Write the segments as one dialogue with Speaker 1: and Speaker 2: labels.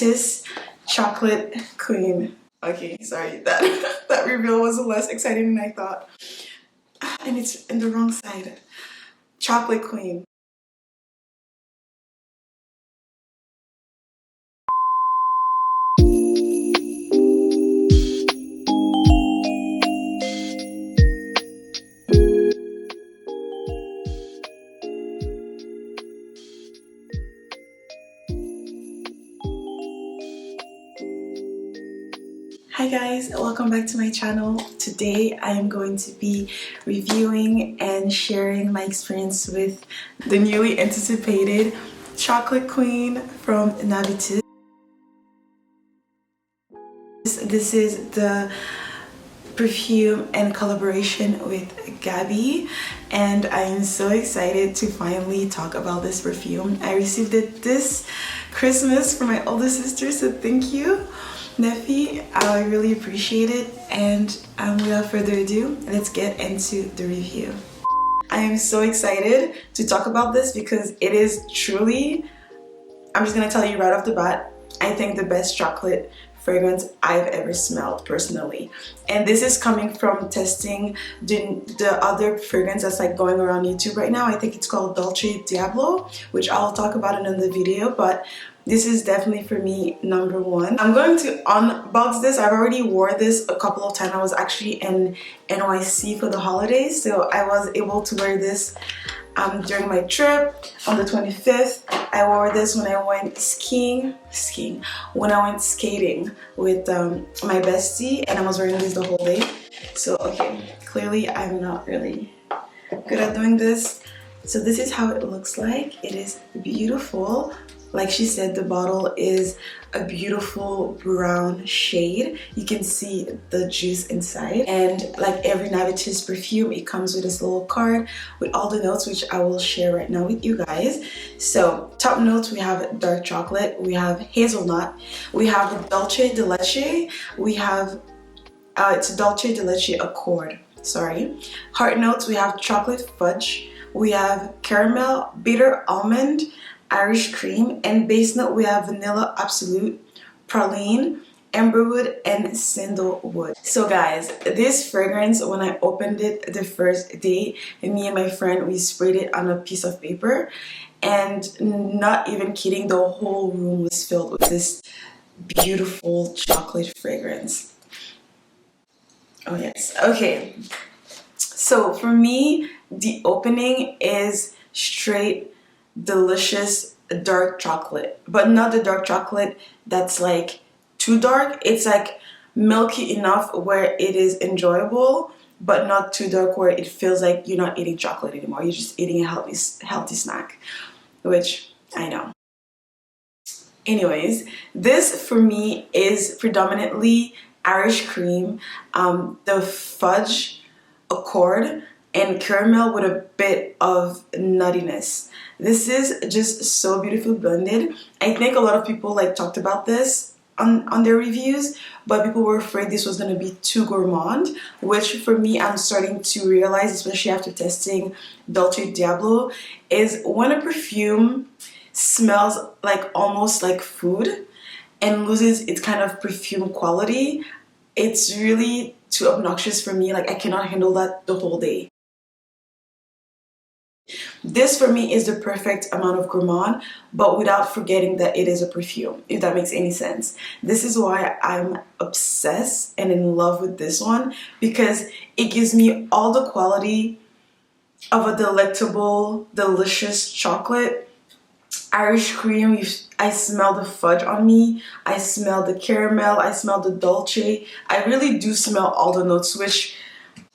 Speaker 1: Navitus Chocolate Queen. Okay, sorry, that reveal was less exciting than I thought. And it's in the wrong side. Chocolate Queen. Hi guys, welcome back to my channel. Today I am going to be reviewing and sharing my experience with the newly anticipated Chocolate Queen from Navitus. This is the perfume and collaboration with Gabby, and I am so excited to finally talk about this perfume. I received it this Christmas from my older sister, so thank you, Nefi. I really appreciate it, and without further ado, let's get into the review. I am so excited to talk about this because it is truly, I'm just gonna tell you right off the bat, I think the best chocolate fragrance I've ever smelled personally. And this is coming from testing the other fragrance that's like going around YouTube right now. I think it's called Dolce Diablo, which I'll talk about in another video, but this is definitely for me number one. I'm going to unbox this. I've already wore this a couple of times. I was actually in NYC for the holidays, so I was able to wear this during my trip on the 25th. I wore this when I went when I went skating with my bestie, and I was wearing this the whole day. So okay, clearly I'm not really good at doing this. So this is how it looks like. It is beautiful. Like she said, the bottle is a beautiful brown shade. You can see the juice inside. And like every Navitus perfume, it comes with this little card with all the notes, which I will share right now with you guys. So top notes, we have dark chocolate, we have hazelnut, we have Dolce de Leche, we have, it's Dolce de Leche Accord, sorry. Heart notes, we have chocolate fudge, we have caramel, bitter almond, Irish cream, and base note we have vanilla absolute, praline, amberwood, and sandalwood. So guys, this fragrance, when I opened it the first day, me and my friend, we sprayed it on a piece of paper, and not even kidding, the whole room was filled with this beautiful chocolate fragrance. Oh yes, okay. So for me, the opening is straight delicious dark chocolate, but not the dark chocolate that's like too dark. It's like milky enough where it is enjoyable, but not too dark where it feels like you're not eating chocolate anymore. You're just eating a healthy snack, which I know. Anyways, this for me is predominantly Irish cream, the fudge accord, and caramel with a bit of nuttiness. This is just so beautifully blended. I think a lot of people like talked about this on their reviews, but people were afraid this was going to be too gourmand, which for me I'm starting to realize, especially after testing Dolce Diablo, is when a perfume smells like almost like food and loses its kind of perfume quality, it's really too obnoxious for me. Like I cannot handle that the whole day. This for me is the perfect amount of gourmand, but without forgetting that it is a perfume, if that makes any sense. This is why I'm obsessed and in love with this one, because it gives me all the quality of a delectable, delicious chocolate. Irish cream, I smell the fudge on me, I smell the caramel, I smell the dolce. I really do smell all the notes, which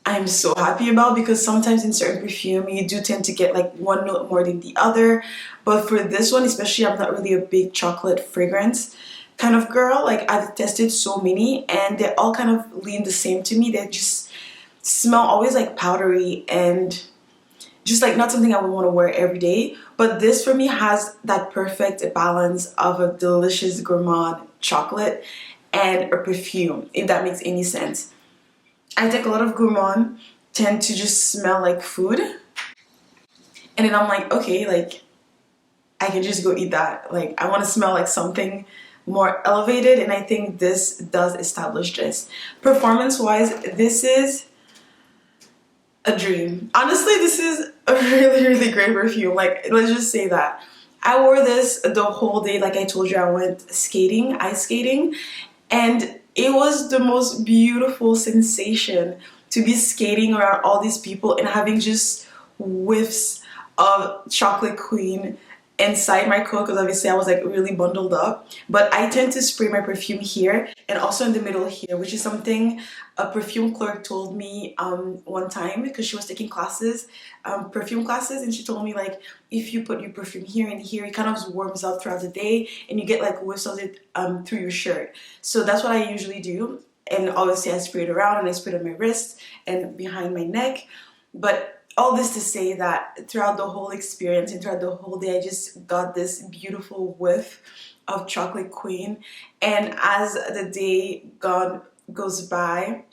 Speaker 1: I'm so happy about, because sometimes in certain perfume you do tend to get like one note more than the other, but for this one especially, I'm not really a big chocolate fragrance kind of girl. Like I've tested so many and they all kind of lean the same to me. They just smell always like powdery and just like not something I would want to wear every day. But this for me has that perfect balance of a delicious gourmand chocolate and a perfume, if that makes any sense. I think a lot of gourmand tend to just smell like food, and then I'm like, okay, like I can just go eat that. Like I want to smell like something more elevated, and I think this does establish this. Performance wise, this is a dream. Honestly, this is a really great perfume. Like, let's just say that. I wore this the whole day. Like I told you, I went skating, ice skating, and it was the most beautiful sensation to be skating around all these people and having just whiffs of chocolate queen inside my coat, because obviously I was like really bundled up. But I tend to spray my perfume here and also in the middle here, which is something a perfume clerk told me one time, because she was taking classes, perfume classes, and she told me like, if you put your perfume here and here, it kind of warms up throughout the day and you get like whiffs of it through your shirt. So that's what I usually do. And obviously I spray it around, and I spray it on my wrist and behind my neck. But all this to say that throughout the whole experience and throughout the whole day, I just got this beautiful whiff of chocolate queen. And as the day goes by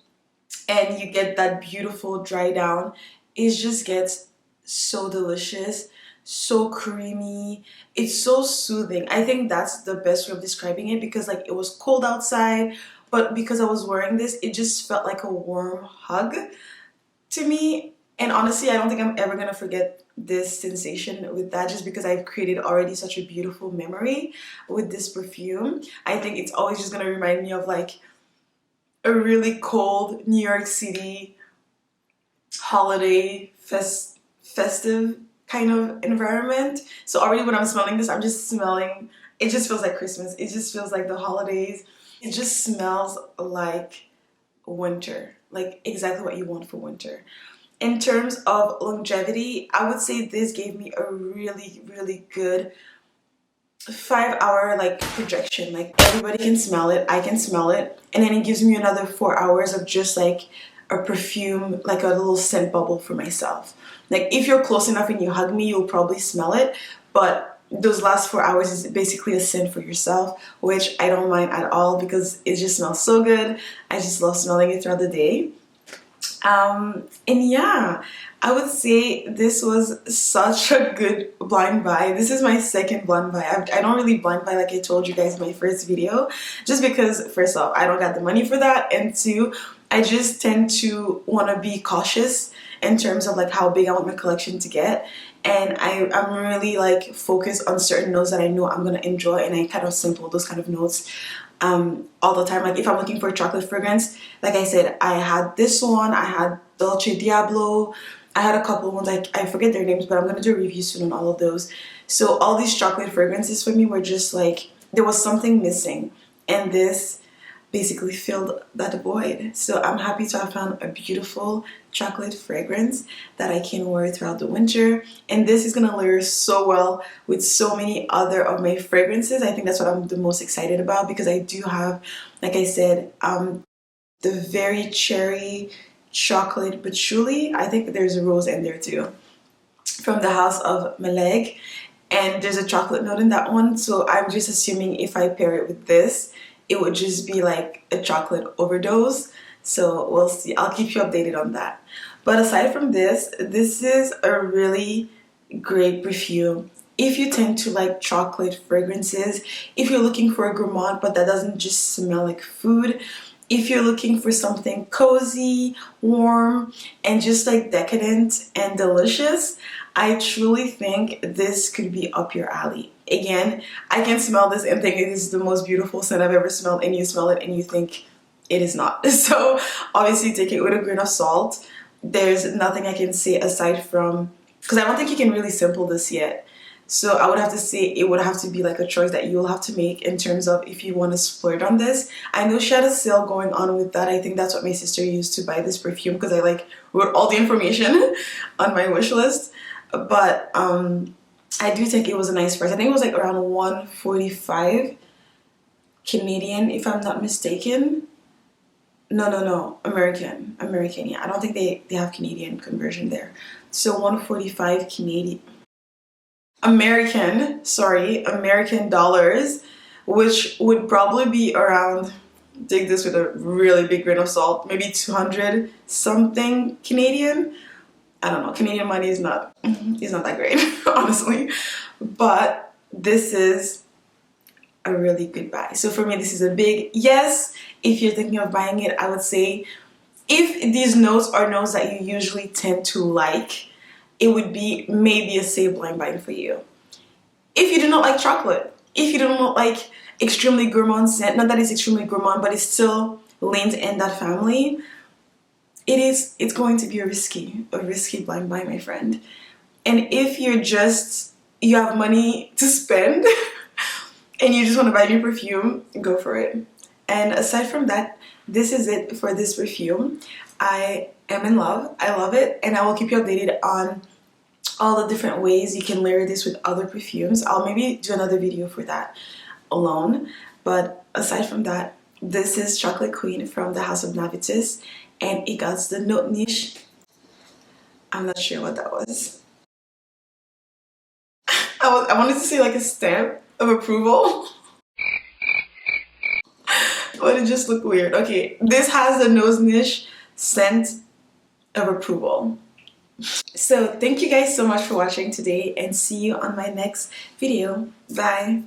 Speaker 1: and you get that beautiful dry down, it just gets so delicious, so creamy. It's so soothing. I think that's the best way of describing it, because like it was cold outside, but because I was wearing this, it just felt like a warm hug to me. And honestly, I don't think I'm ever gonna forget this sensation with that, just because I've created already such a beautiful memory with this perfume. I think it's always just gonna remind me of like a really cold New York City holiday festive kind of environment. So already when I'm smelling this, I'm just smelling, it just feels like Christmas. It just feels like the holidays. It just smells like winter, like exactly what you want for winter. In terms of longevity, I would say this gave me a really good 5-hour like projection. Like everybody can smell it, I can smell it, and then it gives me another 4 hours of just like a perfume, like a little scent bubble for myself. Like if you're close enough and you hug me, you'll probably smell it, but those last 4 hours is basically a scent for yourself, which I don't mind at all because it just smells so good. I just love smelling it throughout the day. And yeah, I would say this was such a good blind buy. This is my second blind buy. I don't really blind buy like I told you guys in my first video, just because first off, I don't got the money for that, and two, I just tend to want to be cautious in terms of like how big I want my collection to get. And I'm really like focused on certain notes that I know I'm gonna enjoy, and I kind of sample those kind of notes all the time. Like if I'm looking for a chocolate fragrance, like I said, I had this one, I had Dolce Diablo, I had a couple ones, I forget their names, but I'm gonna do a review soon on all of those. So all these chocolate fragrances for me were just like, there was something missing, and this basically filled that void. So I'm happy to have found a beautiful chocolate fragrance that I can wear throughout the winter, and this is gonna layer so well with so many other of my fragrances. I think that's what I'm the most excited about, because I do have, like I said, the very cherry chocolate patchouli. I think there's a rose in there too, from the house of Meleg, and there's a chocolate note in that one. So I'm just assuming if I pair it with this, it would just be like a chocolate overdose. So we'll see. I'll keep you updated on that. But aside from this, this is a really great perfume. If you tend to like chocolate fragrances, if you're looking for a gourmand but that doesn't just smell like food, if you're looking for something cozy, warm, and just like decadent and delicious, I truly think this could be up your alley. Again, I can smell this and think it is the most beautiful scent I've ever smelled, and you smell it and you think it is not. So obviously take it with a grain of salt. There's nothing I can say aside from, because I don't think you can really sample this yet. So I would have to say it would have to be like a choice that you'll have to make in terms of if you want to splurge on this. I know she had a sale going on with that. I think that's what my sister used to buy this perfume, because I like wrote all the information on my wish list. But I do think it was a nice price. I think it was like around 145 Canadian, if I'm not mistaken. No, American, yeah. I don't think they have Canadian conversion there. So 145 Canadian. American dollars, which would probably be around, take this with a really big grain of salt, maybe 200 something Canadian. I don't know, Canadian money is not that great, honestly. But this is a really good buy. So for me, this is a big yes. If you're thinking of buying it, I would say if these notes are notes that you usually tend to like, it would be maybe a safe blind buy for you. If you do not like chocolate, if you do not like extremely gourmand scent, not that it's extremely gourmand, but it still leans in that family, it's going to be a risky blind buy, my friend. And if you have money to spend and you just want to buy new perfume, go for it. And aside from that, this is it for this perfume. I am in love. I love it, and I will keep you updated on all the different ways you can layer this with other perfumes. I'll maybe do another video for that alone. But aside from that, this is Chocolate Queen from the House of Navitus, and it got the note niche. I'm not sure what that was. I wanted to say like a stamp of approval, but it just looked weird. Okay, this has the nose niche scent of approval. So thank you guys so much for watching today, and see you on my next video. Bye.